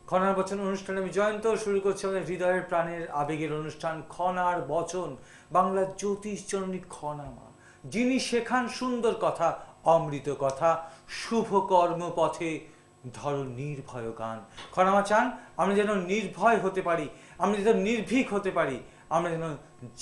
খনার বচন অনুষ্ঠানে আমি জয়ন্ত শুরু করছি আমাদের হৃদয়ের প্রাণের আবেগের অনুষ্ঠান খনার বচন। বাংলার জ্যোতিষ জননী খনা মা, যিনি শেখান সুন্দর কথা, অমৃত কথা, শুভ কর্ম পথে ধরো নির্ভয় গান। খনামা চান আমরা যেন নির্ভয় হতে পারি, আমরা যেন নির্ভীক হতে পারি, আমরা যেন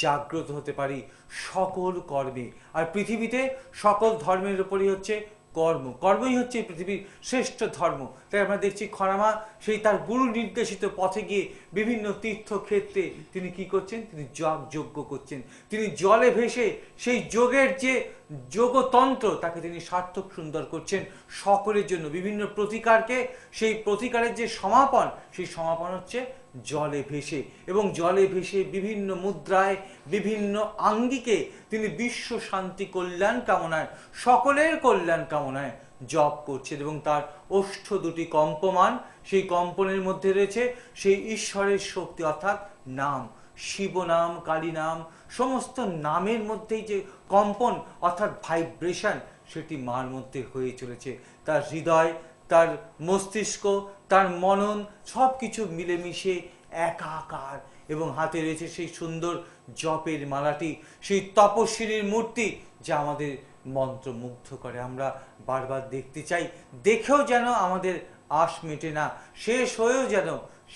জাগ্রত হতে পারি সকল কর্মে। আর পৃথিবীতে সকল ধর্মের উপরই হচ্ছে কর্ম, কর্মই হচ্ছে পৃথিবীর শ্রেষ্ঠ ধর্ম। তাই আমরা দেখছি খনামা সেই তার গুরু নির্দেশিত পথে গিয়ে বিভিন্ন তীর্থক্ষেত্রে তিনি কি করছেন, তিনি যজ্ঞ করছেন, তিনি জলে ভেসে সেই যোগের যে যোগতন্ত্র তাকে তিনি সার্থক সুন্দর করছেন সকলের জন্য। বিভিন্ন প্রতিকারকে, সেই প্রতিকারের যে সমাপন, সেই সমাপন হচ্ছে জলে ভেসে, এবং জলে ভেসে বিভিন্ন মুদ্রায়, বিভিন্ন আঙ্গিকে তিনি বিশ্ব শান্তি কল্যাণ কামনায়, সকলের কল্যাণ কামনায় জপ করছেন। এবং তার ওষ্ঠ দুটি কম্পমান, সেই কম্পনের মধ্যে রয়েছে সেই ঈশ্বরের শক্তি, অর্থাৎ নাম, শিব নাম, কালী নাম, সমস্ত নামের মধ্যেই যে কম্পন অর্থাৎ ভাইব্রেশন, সেটি মার মধ্যে হয়ে চলেছে। তার হৃদয়, তার মস্তিষ্ক, তার মনন সব কিছু মিলেমিশে একাকার। এবং হাতে রয়েছে সেই সুন্দর জপের মালাটি, সেই তপস্বিনীর মূর্তি যা আমাদের মন্ত্রমুগ্ধ করে। আমরা বারবার দেখতে চাই, দেখেও যেন আমাদের আশ মেটে না, শেষ হয়েও যেন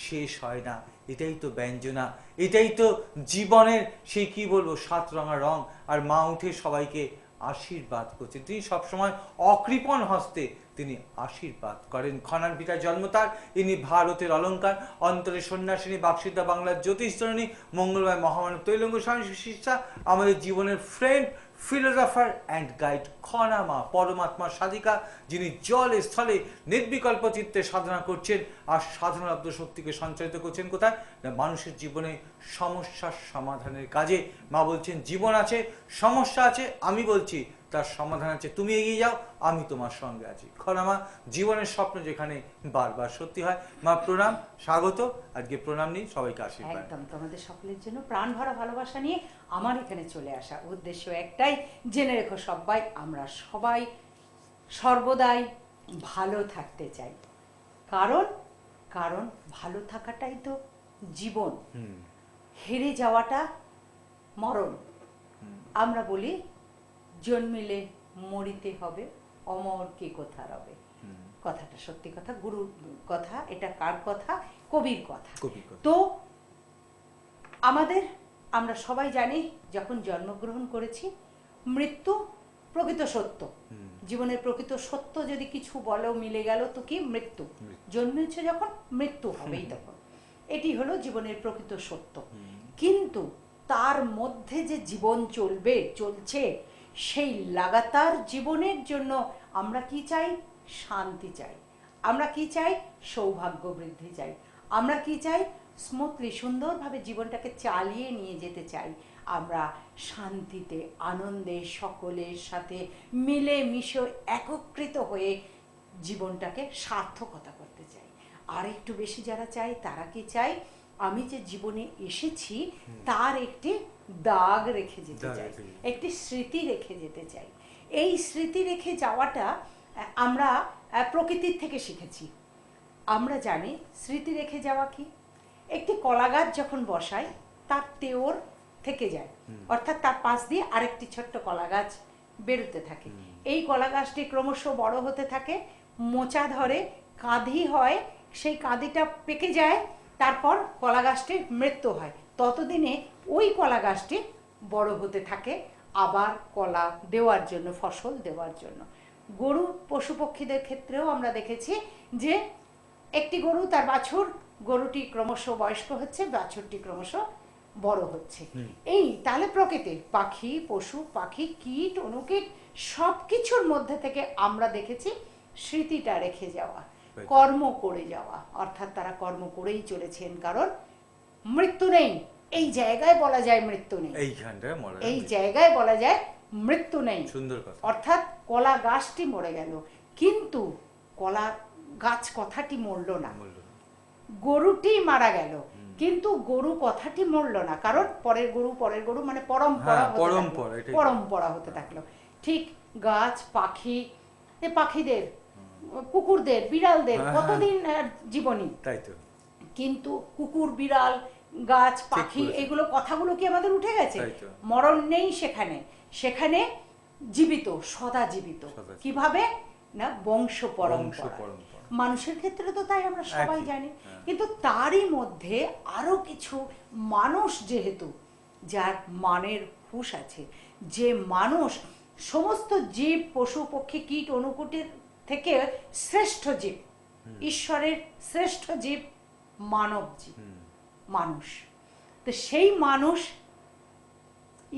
শেষ হয় না। এটাই তো ব্যঞ্জনা, এটাই তো জীবনের সেই কি বলবো সাত রঙা রং। আর মা উঠে সবাইকে আশীর্বাদ করছেন, তিনি সবসময় অকৃপণ হস্তে তিনি আশীর্বাদ করেন। খনার পিতা জন্ম তার, ইনি ভারতের অলঙ্কার, অন্তরে সন্ন্যাসিনী, বাক্সিতা, বাংলার জ্যোতিষ জননী, মঙ্গলময় মহামানব তৈলঙ্গ স্বামী শিষ্যা, আমাদের জীবনের friend, philosopher and guide Khana মা, পরমাত্মার সাধিকা, যিনি জলে স্থলে নির্বিকল্প চিত্তে সাধনা করছেন। আর সাধনালব্ধ শক্তিকে সঞ্চারিত করছেন কোথায় না, মানুষের জীবনে সমস্যার সমাধানের কাজে। মা বলছেন জীবন আছে, সমস্যা আছে, আমি বলছি তার সমাধান আছে, তুমি এগিয়ে যাও, আমি তোমার সঙ্গে আছি। খনা মা, জীবনের স্বপ্ন যেখানে বারবার সত্যি হয়। মা প্রণাম, স্বাগত। আজকে প্রণাম নিই, সবাইকে আশীর্বাদ। একদম তোমাদের সকলের জন্য প্রাণ ভরা ভালোবাসা নিয়ে আমার এখানে চলে আসা, উদ্দেশ্য একটাই, জেনে রেখো সবাই, আমরা সবাই সর্বদাই ভালো থাকতে চাই। কারণ কারণ ভালো থাকাটাই তো জীবন, হেরে যাওয়াটা মরণ। আমরা বলি জন্মিলে মরিতে হবে, অমর কে কোথা রবে। কথাটা সত্যি কথা, গুরুর কথা, এটা কার কথা? কবির কথা। তো আমরা সবাই জানি যখন জন্মগ্রহণ করেছি, মৃত্যু প্রকৃত সত্য। জীবনের প্রকৃত সত্য যদি কিছু বলো মিলে গেল তো কি? মৃত্যু। জন্মেছে যখন, মৃত্যু হবেই তখন। এটি হলো জীবনের প্রকৃত সত্য। কিন্তু তার মধ্যে যে জীবন চলছে, সেই লাগাতার জীবনের জন্য আমরা কি চাই? শান্তি চাই। আমরা কি চাই? সৌভাগ্য বৃদ্ধি চাই। আমরা কি চাই? স্মুথলি, সুন্দরভাবে জীবনটাকে চালিয়ে নিয়ে যেতে চাই। আমরা শান্তিতে, আনন্দে, সকলের সাথে মিলে মিশে একত্রিত হয়ে জীবনটাকে সার্থকতা করতে চাই। আর একটু বেশি যারা চাই, তারা কি চাই? আমি যে জীবনে এসেছি তার একটি দাগ রেখে যেতে চাই, একটি স্মৃতি রেখে যেতে চাই। এই স্মৃতি রেখে যাওয়াটা আমরা প্রকৃতির থেকে শিখেছি। আমরা জানি স্মৃতি রেখে যাওয়া কি? একটি কলা গাছ যখন বসাই, তার তেওর থেকে যায়, অর্থাৎ তার পাশ দিয়ে আরেকটি ছোট্ট কলা গাছ বেরোতে থাকে। এই কলা গাছটি ক্রমশ বড় হতে থাকে, মোচা ধরে, কাঁধি হয়, সেই কাঁধিটা পেকে যায়, তারপর কলা গাছটির মৃত্যু হয়। ততদিনে ওই কলা গাছটি বড় হতে থাকে, আবার কলা দেওয়ার জন্য, ফসল দেওয়ার জন্য। গরু পশু পক্ষীদের ক্ষেত্রেও আমরা দেখেছি যে একটি গরু, তার বাছুর, গরুটি ক্রমশ বয়স্ক হচ্ছে, বাছুরটি ক্রমশ বড় হচ্ছে। এই তাহলে প্রকৃতির পাখি, পশু পাখি, কীট অনুকীট সব কিছুর মধ্যে থেকে আমরা দেখেছি স্মৃতিটা রেখে যাওয়া, কর্ম করে যাওয়া। অর্থাৎ তারা কর্ম করেই চলেছেন, কারণ মৃত্যু নেই। এই জায়গায় বলা যায় মৃত্যু নেই, এই জায়গায় বলা যায় মৃত্যু নেই। সুন্দর কথা। অর্থাৎ কলা গাছটি মরে গেল, কিন্তু কলা গাছ কথাটি মরল না। গরুটি মারা গেল, কিন্তু গরু কথাটি মরল না, কারণ পরের গরু মানে পরম্পরা হতে থাকলো। ঠিক গাছ, পাখি, পাখিদের কুকুরদের, বিড়ালদের হ্যাঁ, কতদিন জীবনী, তাই তো, কিন্তু কুকুর, বিড়াল, গাছ, পাখি, বলেছেন। এগুলো কথাগুলো কি আমাদের উঠে গেছে? তাই তো। মরণ নেই সেখানে, সেখানে জীবিত, সদা জীবিত। সদা জীবিত। কিভাবে না, বংশ পরম্পরা। পরম্পরা। মানুষের ক্ষেত্রে তো তাই আমরা সবাই একই, জানি, হ্যাঁ। কিন্তু তারই মধ্যে আরো কিছু মানুষ, যেহেতু যার মানের হুঁশ আছে, যে মানুষ সমস্ত জীব, পশু পক্ষী, কীট অনুকূটের থেকে শ্রেষ্ঠ জীব, ঈশ্বরের শ্রেষ্ঠ জীব মানব জীব, মানুষ। তো সেই মানুষ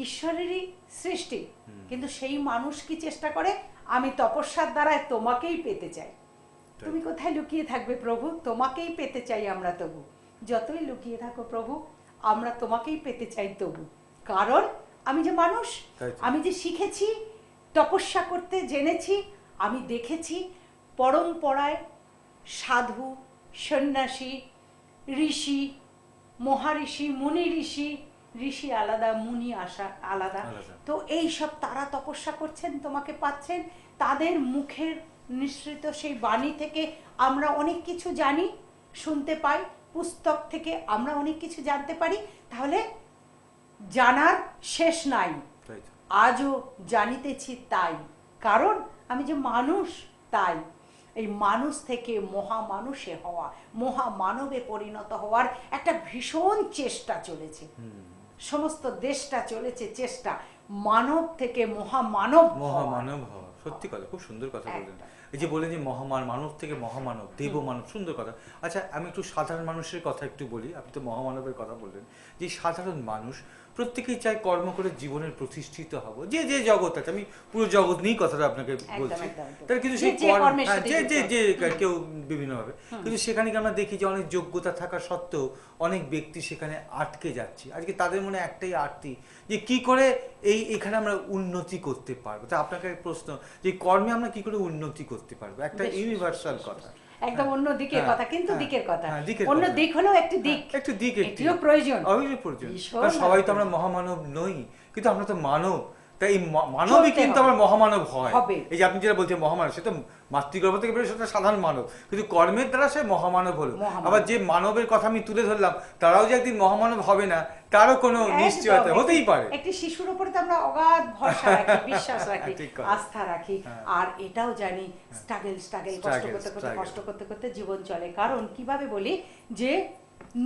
ঈশ্বরেরই সৃষ্টি, কিন্তু সেই মানুষ কি চেষ্টা করে, আমি তপস্যার দ্বারায় তোমাকেই পেতে চাই। তুমি কোথায় লুকিয়ে থাকবে প্রভু? তোমাকেই পেতে চাই আমরা তবু। যতই লুকিয়ে থাকো প্রভু, আমরা তোমাকেই পেতে চাই তবু। কারণ আমি যে মানুষ, তাই তো। আমি যে শিখেছি তপস্যা করতে, জেনেছি, আমি দেখেছি পরম্পরায় সাধু, সন্ন্যাসী, ঋষি, মহাঋষি, মুনি ঋষি, ঋষি আলাদা, মুনি আলাদা। আলাদা। তো এই সব তারা তপস্যা করছেন, তোমাকে পাচ্ছেন, তাদের মুখের নিঃসৃত সেই বাণী থেকে আমরা অনেক কিছু জানি, শুনতে পাই, পুস্তক থেকে আমরা অনেক কিছু জানতে পারি। তাহলে জানার শেষ নাই, তাই তো। আজও জানিতেছি তাই, কারণ আমি যে মানুষ তাই। এই মানুষ থেকে মহামানুষে হওয়া, মহামানবে পরিণত হওয়ার একটা ভীষণ চেষ্টা চলেছে, সমস্ত দেশটা চলেছে চেষ্টা, মানব থেকে মহামানব হওয়ার। মহামানব হওয়া, সত্যি কথা, খুব সুন্দর কথা বললেন। এই যে বলেন যে মানব থেকে মহামানব, দেব মানব, সুন্দর কথা। আচ্ছা, আমি একটু সাধারণ মানুষের কথা একটু বলি। আপনি তো মহামানবের কথা বললেন, যে সাধারণ মানুষ প্রত্যেকেই চায় কর্ম করে জীবনের প্রতিষ্ঠিত হব, যে যে জগৎ আছে, আমি পুরো জগৎ নিয়েই কথাটা আপনাকে বলছি। তার কিন্তু সেই যে কেউ বিভিন্নভাবে, কিন্তু সেখানে কি আমরা দেখি যে অনেক যোগ্যতা থাকা সত্ত্বেও অনেক ব্যক্তি সেখানে আটকে যাচ্ছে। আজকে তাদের মনে একটাই আরতি, যে কি করে এখানে আমরা উন্নতি করতে পারবো। তা আপনাকে প্রশ্ন, যে কর্মে আমরা কি করে উন্নতি করতে পারবো, একটা ইউনিভার্সাল কথা, একদম অন্য দিকের কথা, কিন্তু দিকের কথা, অন্য কথা। দিক হলো একটি দিক, একটু দিক, একটিও প্রয়োজন, অবশ্যই প্রয়োজন। কারণ সবাই তো আমরা মহামানব নই, কিন্তু আমরা তো মানব। তাই এই মানবই চলতে কিন্তু হবে। আমার মহামানব হয়। হবে। এই যে আপনি যেটা বলছেন মহামানব, সে তো মাতৃগর্ভ থেকে বেরোয়, সেটা সাধারণ মানব, কিন্তু কর্মের দ্বারা সে মহামানব হলো। মহামানব। আবার যে মানবের কথা আমি তুলে ধরলাম, তারাও যে একদিন মহামানব হবে না, তারও কোনো নিশ্চয়তা একদম, হতেই পারে। একটি শিশুর উপরে তো আমরা অগাধ ভরসা রাখি, বিশ্বাস রাখি, ঠিক কথা। আস্থা রাখি, হ্যাঁ। আর এটাও জানি স্ট্রাগল কষ্ট করতে করতে জীবন চলে। কারণ কিভাবে বলি, যে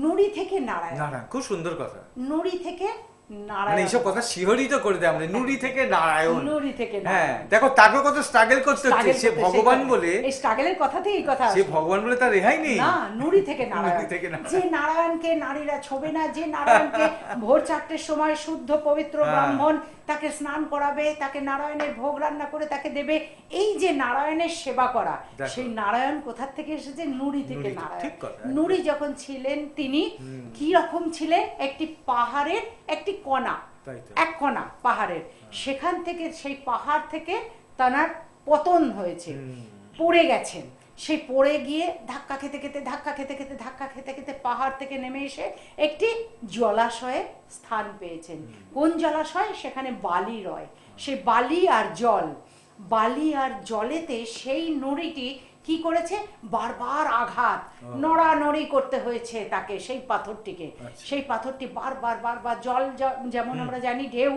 নুড়ি থেকে নারায়ণ, নারায়ণ, খুব সুন্দর কথা। নুড়ি থেকে মানে নারায়ণ, এইসব কথা শিহরিত করে দেয় আমরা, নুড়ি থেকে নারায়ণ। নুড়ি থেকে হ্যাঁ, নারায়ণ। দেখো তাকে কত স্ট্রাগল করতে হচ্ছে, Struggle সে করতে, ভগবান সেই বলে, এই স্ট্রাগলের কথাতেই এই কথা সে আসে। ভগবান বলে তার রেহাই নেই। না, নুড়ি থেকে নারায়ণ। নুড়ি থেকে নারায়ণ। যে নারায়ণকে নারীরা ছোবে না, যে নারায়ণকে ভোর 4টের সময় শুদ্ধ পবিত্র হ্যাঁ। ব্রাহ্মণ তাকে স্নান করাবে, তাকে নারায়ণের ভোগ রান্না করে তাকে দেবে, এই যে নারায়ণের সেবা করা, দেখো। সেই নারায়ণ কোথা থেকে এসেছে? নুড়ি থেকে নুড়ি থেকে, নারায়ণ। ঠিক কথা। নুড়ি যখন ছিলেন তিনি কি রকম ছিলেন? একটি পাহাড়ের একটি কণা, তাই তো। এক কণা পাহাড়ের, সেখান থেকে, সেই পাহাড় থেকে তার পতন হয়েছে, পড়ে গেছেন। সেই পড়ে গিয়ে ধাক্কা খেতে খেতে পাহাড় থেকে নেমে এসে একটি জলাশয়ে স্থান পেয়েছেন। কোন জলাশয়? সেখানে বালি রয়। সেই বালি আর জলেতে সেই নুড়িটি কি করেছে? বারবার আঘাত, নড়ানড়ি করতে হয়েছে তাকে, সেই পাথরটিকে। সেই পাথরটি বারবার জল, যেমন আমরা জানি ঢেউ,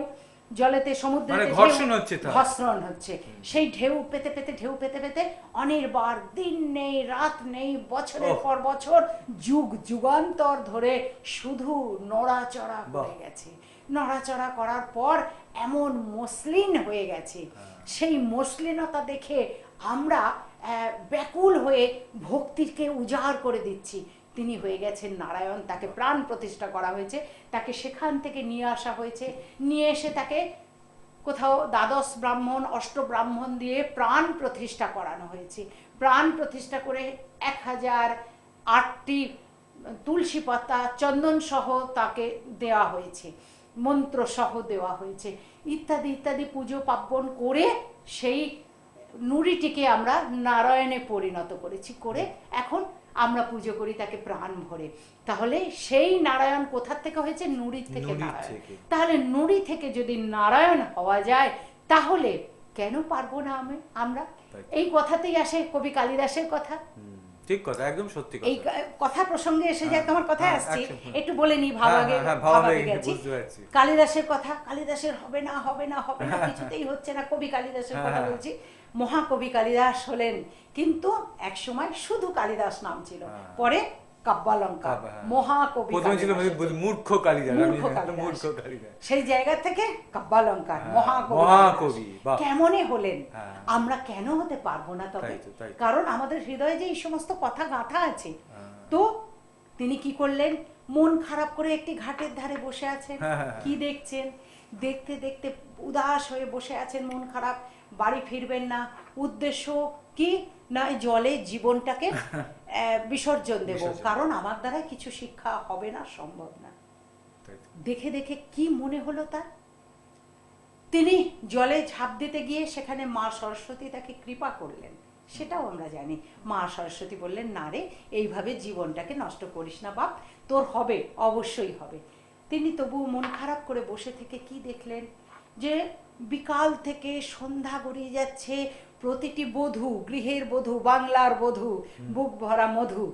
জলেতে, সমুদ্রে মানে ঘর্ষণ হচ্ছে, ঘর্ষণ হচ্ছে, সেই ঢেউ পেতে পেতে অনির্বার, দিন নেই রাত নেই, বছরের পর বছর, যুগান্তর ধরে শুধু নড়াচড়া করে গেছে। নড়াচড়া করার পর এমন মসলিন হয়ে গেছে, সেই মসলিনতা দেখে আমরা ব্যাকুল হয়ে ভক্তিকে উজাড় করে দিচ্ছি। তিনি হয়ে গেছেন নারায়ণ, তাকে প্রাণ প্রতিষ্ঠা করা হয়েছে, তাকে সেখান থেকে নিয়ে আসা হয়েছে, নিয়ে এসে তাকে কোথাও দ্বাদশ ব্রাহ্মণ, অষ্ট ব্রাহ্মণ দিয়ে প্রাণ প্রতিষ্ঠা করানো হয়েছে। প্রাণ প্রতিষ্ঠা করে 1008টি তুলসী পাতা, চন্দন সহ তাকে দেওয়া হয়েছে, মন্ত্র সহ দেওয়া হয়েছে, ইত্যাদি ইত্যাদি পুজো পার্বণ করে সেই নুড়িটিকে আমরা নারায়ণে পরিণত করেছি, করে এখন আমরা পুজো করি তাকে প্রাণ ভরে। তাহলে সেই নারায়ণ কোথা থেকে হয়েছে? নুড়ি থেকে নারায়ণ। তাহলে নুড়ি থেকে যদি নারায়ণ হওয়া যায়, তাহলে কেন পারবো না আমরা? তাই। এই কথাতেই আসে কবি কালিদাসের কথা। ঠিক কথা, একদম সত্যি এই কথা। কথা প্রসঙ্গে এসে যায়, তোমার কথায় হ্যাঁ, আসছি, একদম। একটু বলে নি, ভাবাগে ভাবাবে গেছি। বুঝতে পারছি। কালিদাসের কথা, কালিদাসের হবে না হবে না হবে না, কিছুতেই হচ্ছে না, কবি কালিদাসের কথা বলছি। মহাকবি কালিদাস হলেন, কিন্তু একসময় শুধু কালিদাস নাম ছিল, পরে কাব্যালঙ্কার। মহাকবি প্রথমে ছিল মূর্খ কালিদাস, মূর্খ কালিদাস, সেই জায়গা থেকে কাব্যালঙ্কার, মহাকবি। মহাকবি, বাহ। কেমনে হলেন? আমরা কেন হতে পারবো না তবে? তাই তো, তাই তো। কারণ আমাদের হৃদয়ে যে এই সমস্ত কথা গাঁথা আছে। তো তিনি কি করলেন? মন খারাপ করে একটি ঘাটের ধারে বসে আছেন। কি দেখছেন? দেখতে দেখতে উদাস হয়ে বসে আছেন, মন খারাপ, বাড়ি ফিরবেন না। উদ্দেশ্য কি? না এই জলে জীবনটাকে বিসর্জন দেব, কারণ আমার দ্বারা কিছু শিক্ষা হবে না, সম্ভব না। দেখে দেখে কি মনে হলো তার? তিনি জলে ঝাঁপ দিতে গিয়ে সেখানে মা সরস্বতী তাকে কৃপা করলেন, সেটাও আমরা জানি। মা সরস্বতী বললেন, না রে, এইভাবে জীবনটাকে নষ্ট করিস না বাপ, তোর হবে, অবশ্যই হবে। তিনি তবু মন খারাপ করে বসে থেকে কি দেখলেন? যে বিকাল থেকে সন্ধ্যা গড়িয়ে যাচ্ছে, প্রতিটি বধূ, গৃহের বধূ, বাংলার বধূ, বুক ভরা মধু,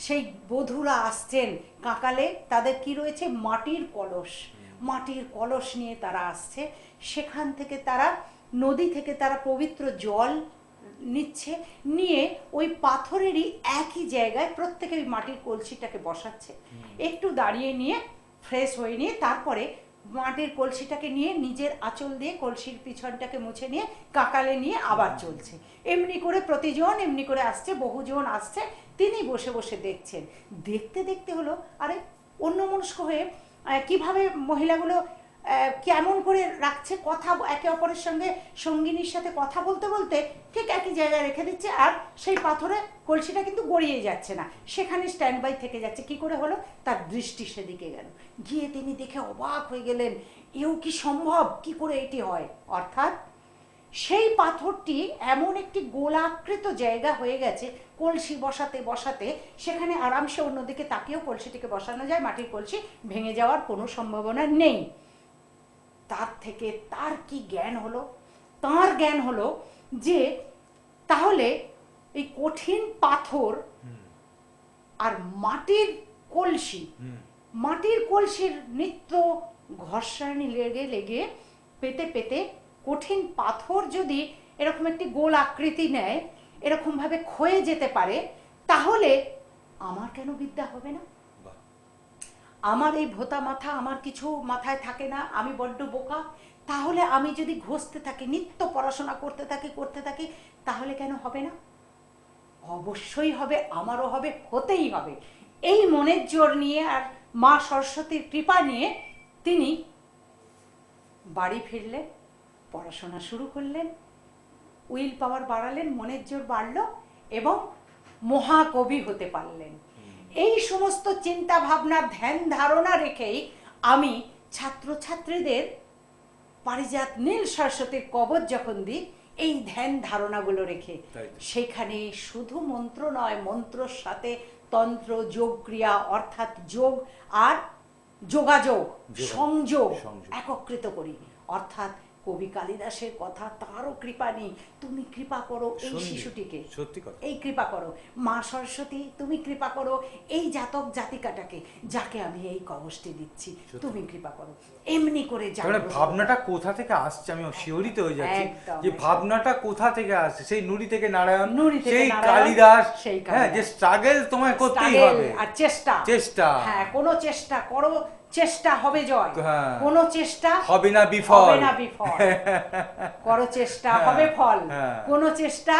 সেই বধূরা আসছেন কাকালে। তাদের কি রয়েছে? মাটির কলস। মাটির কলস নিয়ে তারা আসছে। সেখান থেকে তারা, নদী থেকে তারা পবিত্র জল নিচ্ছে, নিয়ে ওই পাথরেরই একই জায়গায় প্রত্যেকে ওই মাটির কলসিটাকে বসাচ্ছে। একটু দাঁড়িয়ে নিয়ে ফ্রেশ হয়ে নিয়ে তারপরে মাটির কলসিটাকে নিয়ে নিজের আঁচল দিয়ে কলসির পিছনটাকে মুছে নিয়ে কাকালে নিয়ে আবার চলছে। এমনি করে প্রতিজন এমনি করে আসছে, বহুজন আসছে, তিনি বসে বসে দেখছেন। দেখতে দেখতে হলো, আরে অন্যমনস্ক হয়ে কিভাবে মহিলাগুলো কেমন করে রাখছে কথা, একে অপরের সঙ্গে সঙ্গিনীর সাথে কথা বলতে বলতে ঠিক একই জায়গায় রেখে দিচ্ছে, আর সেই পাথরে কলসিটা কিন্তু গড়িয়ে যাচ্ছে না, সেখানে স্ট্যান্ড বাই থেকে যাচ্ছে। কি করে হলো? তার দৃষ্টি সেদিকে গেল, গিয়ে তিনি দেখে অবাক হয়ে গেলেন, এও কি সম্ভব? কি করে এটি হয়? অর্থাৎ সেই পাথরটি এমন একটি গোলাকৃত জায়গা হয়ে গেছে, কলসি বসাতে বসাতে সেখানে আরামসে অন্যদিকে তাকিয়েও কলসিটিকে বসানো যায়, মাটির কলসি ভেঙে যাওয়ার কোনো সম্ভাবনা নেই। তার থেকে তার কি জ্ঞান হলো? তার জ্ঞান হলো যে তাহলে এই কঠিন পাথর আর মাটির কলসি, মাটির কলসির নিত্য ঘর্ষণে লেগে লেগে পেতে পেতে কঠিন পাথর যদি এরকম একটি গোল আকৃতি নেয়, এরকম ভাবে ক্ষয়ে যেতে পারে, তাহলে আমার কেন বিদ্যা হবে না? আমার এই ভোতা মাথা, আমার কিছু মাথায় থাকে না, আমি বড্ড বোকা, তাহলে আমি যদি ঘষতে থাকি, নিত্য পড়াশোনা করতে থাকি, তাহলে কেন হবে না? অবশ্যই হবে, আমারও হবে, হতেই হবে। এই মনের জোর নিয়ে আর মা সরস্বতীর কৃপা নিয়ে তিনি বাড়ি ফিরলেন, পড়াশোনা শুরু করলেন, উইল পাওয়ার বাড়ালেন, মনের জোর বাড়লো এবং মহাকবি হতে পারলেন। এই সমস্ত চিন্তা ভাবনা, ধ্যান ধারণা রেখেই আমি ছাত্রছাত্রীদের পারিজাত নীল সরস্বতীর কবচ যখন দিই, এই ধ্যান ধারণাগুলো রেখে, সেখানে শুধু মন্ত্র নয়, মন্ত্রর সাথে তন্ত্র, যোগ ক্রিয়া, অর্থাৎ যোগ আর যোগাযোগ, সংযোগ একত্রিত করি। অর্থাৎ কবি কালিদাসের কথা, তারও কৃপা নেই, তুমি কৃপা করো এই শিশুটিকে, সত্যি কথা, এই কৃপা করো মা সরস্বতী, তুমি কৃপা করো এই জাতক জাতিকাটাকে, যাকে আমি এই কবচটি দিচ্ছি, তুমি কৃপা করো। এমনি করে ভাবনাটা কোথা থেকে আসছে আমি শিহরিত হয়ে যাচ্ছি, যে ভাবনাটা কোথা থেকে আসছে। সেই নুরি থেকে নারায়ণ, সেই কালিদাস, হ্যাঁ, যে স্ট্রাগল তোমায় করতেই হবে, আর চেষ্টা, হ্যাঁ, কোনো চেষ্টা করো, চেষ্টা হবে জয়, কোনো চেষ্টা হবে না বিফল, করো চেষ্টা হবে ফল, কোনো চেষ্টা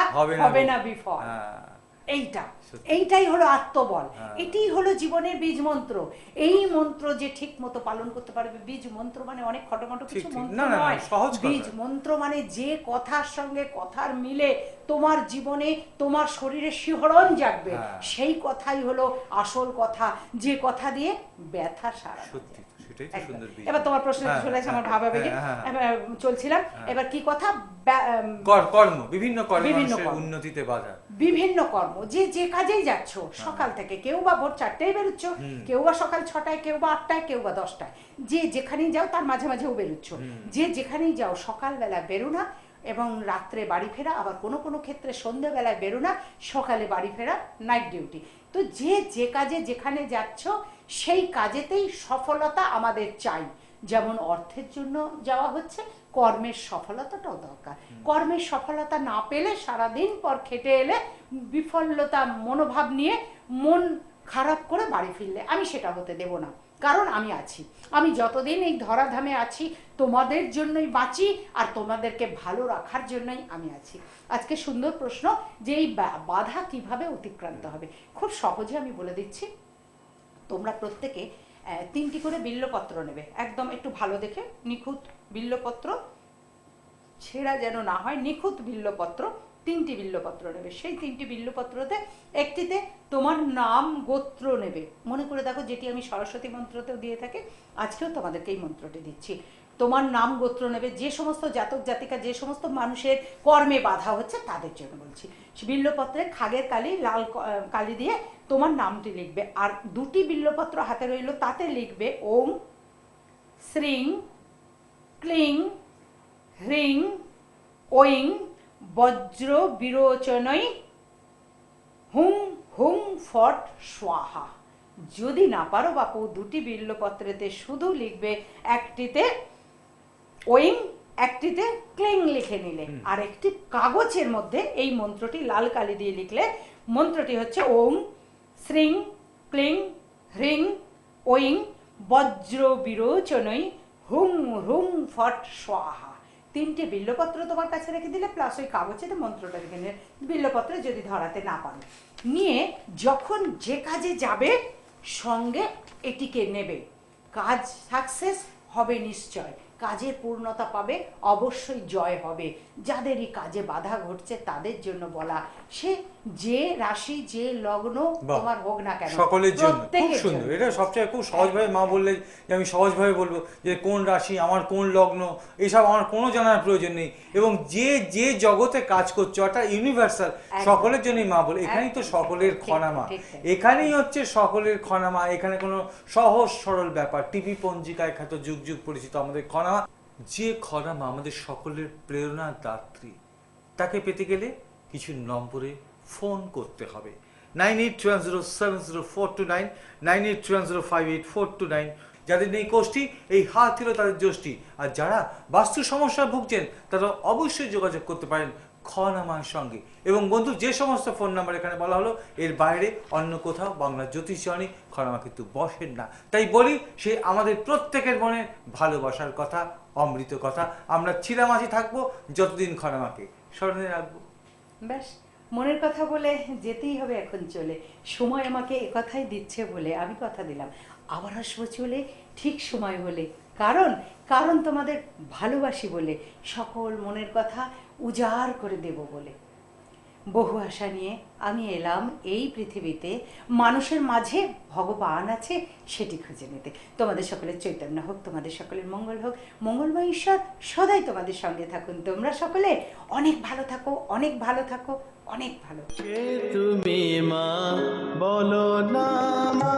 হবে না বিফল। এইটাই হলো আত্মবল, এটাই হলো জীবনের বীজ মন্ত্র। এই মন্ত্র যে ঠিক মতো পালন করতে পারবে, বীজ মন্ত্র মানে অনেক খটোমটো কিছু মন্ত্র নয়, বীজ মন্ত্র মানে যে কথার সঙ্গে কথার মিলে তোমার জীবনে, তোমার শরীরে শিহরণ জাগবে, সেই কথাই হলো আসল কথা, যে কথা দিয়ে ব্যথা সারা। এবার তোমার প্রশ্ন চলে আসে, আমার ভাবাবেগে চলছিলাম, এবার কি কথা? কর্ম, বিভিন্ন কর্ম, উন্নতিতে বাধা, বিভিন্ন কর্ম, যে কাজেই যাচ্ছ সকাল থেকে, কেউ বা ভোর 4টায় বেরোচ্ছ, কেউ বা সকাল 6টায়, কেউ বা 8টায়, কেউ বা 10টায়, যে যেখানেই যাও তার মাঝে মাঝেও বেরোচ্ছ, যে যেখানেই যাও সকালবেলা বেরো না, এবং রাত্রে বাড়ি ফেরা, আবার কোনো কোনো ক্ষেত্রে সন্ধ্যাবেলায় বেরোনা, সকালে বাড়ি ফেরা, নাইট ডিউটি। তো যে কাজে যেখানে যাচ্ছ সেই কাজেতেই সফলতা আমাদের চাই। যেমন অর্থের জন্য যাওয়া হচ্ছে, কর্মের সফলতাটাও দরকার। কর্মের সফলতা না পেলে সারাদিন পর খেটে এলে বিফলতা মনোভাব নিয়ে মন খারাপ করে বাড়ি ফিরলে আমি সেটা হতে দেব না। কারণ আমি আছি, আমি যতদিন এই ধরাধামে আছি তোমাদের জন্যই বাঁচি, আর তোমাদেরকে ভালো রাখার জন্যই আমি আছি। আজকে সুন্দর প্রশ্ন যে এই বাধা কিভাবে অতিক্রান্ত হবে। খুব সহজে আমি বলে দিচ্ছি। তোমরা প্রত্যেকে 3টি করে বিল্লপত্র নেবে, একদম একটু ভালো দেখে নিখুঁত বিল্লপত্র, ছেঁড়া যেন না হয়, নিখুঁত বিল্লপত্র 3টি বিল্লপত্র নেবে। সেই 3টি বিল্লপত্রতে একটিতে তোমার নাম গোত্র নেবে। মনে করে দেখো, যেটি আমি সরস্বতী মন্ত্রতেও দিয়ে থাকি, আজকেও তোমাদেরকে এই মন্ত্রটি দিচ্ছি। তোমার নাম গোত্র নেবে। যে সমস্ত জাতক জাতিকা, যে সমস্ত মানুষের কর্মে বাধা হচ্ছে তাদের জন্য বলছি। বিল্লপত্রে খাগের কালি, লাল কালি দিয়ে তোমার নামটি লিখবে। আর 2টি বিল্লপত্র হাতে রইল, তাতে লিখবে ওম শ্রীং ক্লিং হ্রিং ওইং বজ্র বিরোচনই হুং হুং ফট স্বাহা। যদি না পারো বাপু, 2টি বিল্লপত্রেতে শুধু লিখবে, একটিতে ওইং, একটিতে ক্লিং লিখে নিলে, আর একটি কাগজের মধ্যে এই মন্ত্রটি লাল কালি দিয়ে লিখলে। মন্ত্রটি হচ্ছে ওম শ্রীং ক্লিং হ্রিং ওইং বজ্র বিরোচনই হুং হুং ফট স্বাহা। 3টে বিল্লপত্র তোমার কাছে রেখে দিলে, প্লাস ওই কাগজেতে মন্ত্রটা লিখে নিলে, বিল্লপত্রে যদি ধরাতে না পারো। নিয়ে যখন যে কাজে যাবে সঙ্গে এটিকে নেবে। কাজ সাকসেস হবে নিশ্চয়, কাজের পূর্ণতা পাবে, অবশ্যই জয় হবে। যাদেরই কাজে বাধা ঘটছে তাদের জন্য বলা, সে যে রাশি যে লগ্ন তোমার হোক না কেন, সকলের জন্য খুব সুন্দর। এটা সবচেয়ে খুব সহজভাবে মা বললে যে আমি সহজভাবে বলবো যে কোন রাশি আমার, কোন লগ্ন, এইসব আমার কোনো জানার প্রয়োজন নেই। এবং যে জগতে কাজ করছে, অর্থাৎ ইউনিভার্সাল, সকলের জন্যই মা বলে। এখানেই তো সকলের খনামা, এখানেই হচ্ছে সকলের খনামা। এখানে কোনো সহজ সরল ব্যাপার, টিভি পঞ্জিকায় খ্যাত যুগ যুগ পরিচিত আমাদের খনামা। যে খনামা আমাদের সকলের প্রেরণা দাত্রী, তাকে পেতে গেলে কিছু নম্বরে ফোন করতে হবে। 9810704229, 9810584229। যাদের নেই কোষ্ঠী, এই হাত ছিল তাদের যষ্টি। আর যারা বাস্তু সমস্যা ভুগছেন তারা অবশ্যই যোগাযোগ করতে পারেন খনামার সঙ্গে। এবং বন্ধু, যে সমস্ত ফোন নাম্বার এখানে বলা হলো, এর বাইরে অন্য কোথাও বাংলা জ্যোতিষজনী খনামা কিন্তু বসেন না। তাই বলি, সে আমাদের প্রত্যেকের মনে ভালোবাসার কথা, অমৃত কথা। আমরা ছিলাম, আছি, থাকবো যতদিন খনামাকে স্মরণে রাখবো। ব্যাস, মনের কথা বলে যেতেই হবে এখন চলে। সময় আমাকে একথাই দিচ্ছে বলে আমি কথা দিলাম, আবার আসবো চলে ঠিক সময় হলে। কারণ তোমাদের ভালোবাসি বলে, সকল মনের কথা উজাড় করে দেব বলে। বহু আশা নিয়ে আমি এলাম এই পৃথিবীতে, মানুষের মাঝে ভগবান আছে সেটি খুঁজে নিতে। তোমাদের সকলের চৈতন্য হোক, তোমাদের সকলের মঙ্গল হোক, মঙ্গলময় ঈশ্বর সদাই তোমাদের সঙ্গে থাকুন। তোমরা সকলে অনেক ভালো থাকো, অনেক ভালো থাকো, অনেক ভালো। তুমি মা বলো না মা।